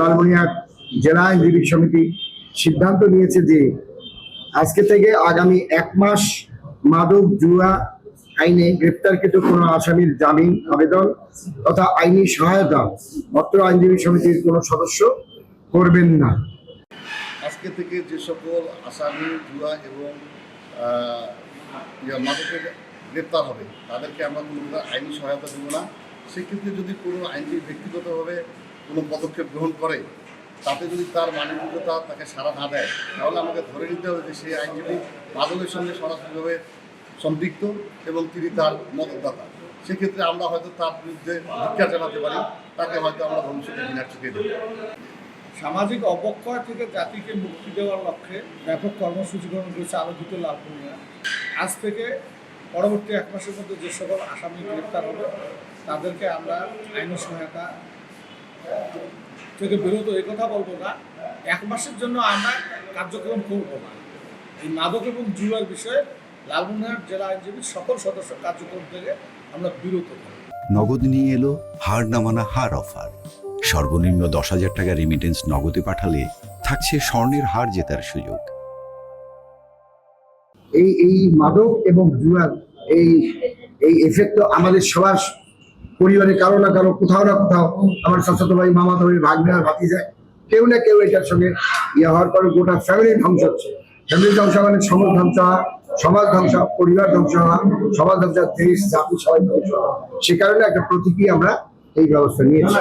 লালমনিরহাট জেলা আইনজীবী সমিতি সিদ্ধান্ত নিয়েছে যে আজকে থেকে আগামী 1 মাস মাদক জুয়া আইনে গ্রেপ্তারকৃত কোনো আসামির জামিন আবেদন তথা আইনি সহায়তা অত্র আইনজীবী সমিতির কোনো সদস্য করবেন না। আজকে থেকে যে সকল আসামি জুয়া এবং মাদকের গ্রেপ্তার হবে তাদেরকে আমরা কোনো আইনি সহায়তা দেব না। সেক্ষেত্রে যদি কোনো আইনজীবী ব্যক্তিগতভাবে কোনো পদক্ষেপ গ্রহণ করে তাতে যদি তার মানবিকতা তাকে সাড়া না দেয় তাহলে আমাকে ধরে নিতে হবে যে সেই আইনজীবী মাদকের সঙ্গে সরাসরিভাবে সম্পৃক্ত এবং তিনি তার মদতদাতা। সেক্ষেত্রে আমরা হয়তো তার বিরুদ্ধে ধিক্কার জানাতে পারি, তাকে হয়তো আমরা ভবিষ্যতে ঘৃণার চোখে দেব। সামাজিক অবক্ষয় থেকে জাতিকে মুক্তি দেওয়ার লক্ষ্যে ব্যাপক কর্মসূচি গ্রহণ করেছে আলোচিত লালমনিরহাট। আজ থেকে পরবর্তী 1 মাসের মধ্যে যে সকল আসামি গ্রেপ্তার হবে তাদেরকে আমরা আইনি সহায়তা থেকে বিরত এই কথা বলবো না, 1 মাসের জন্য আমরা কার্যক্রম করবো না। এই মাদক এবং জুয়ার বিষয়ে লালমনিরহাট জেলা আইনজীবীর সকল সদস্য কার্যক্রম থেকে আমরা বিরত থাকব। নগদ নিয়ে এলো হার না মানা হার অফার। সর্বনিম্ন 10,000 টাকা রেমিটেন্স নগদে পাঠালে থাকছে স্বর্ণের হার জেতার সুযোগ। এই মাদক এবং জুয়ার এই এফেক্ট তো আমাদের সবার পরিবারে কারো না কারো কোথাও না কোথাও, আমার চাচাতো ভাই, মামাতো ভাই, ভাগ্নে, ভাতিজা, কেউ না কেউ এটার সঙ্গে হওয়ার পরে গোটা ফ্যামিলি ধ্বংস হচ্ছে। ফ্যামিলি ধ্বংস মানে সমাজ ধ্বংস হওয়া, সমাজ ধ্বংস, পরিবার ধ্বংস হওয়া, সমাজ ধ্বংস, দেশ জাতি সবাই ধ্বংস হওয়া। সে কারণে একটা প্রতীকী আমরা এই ব্যবস্থা নিয়েছি।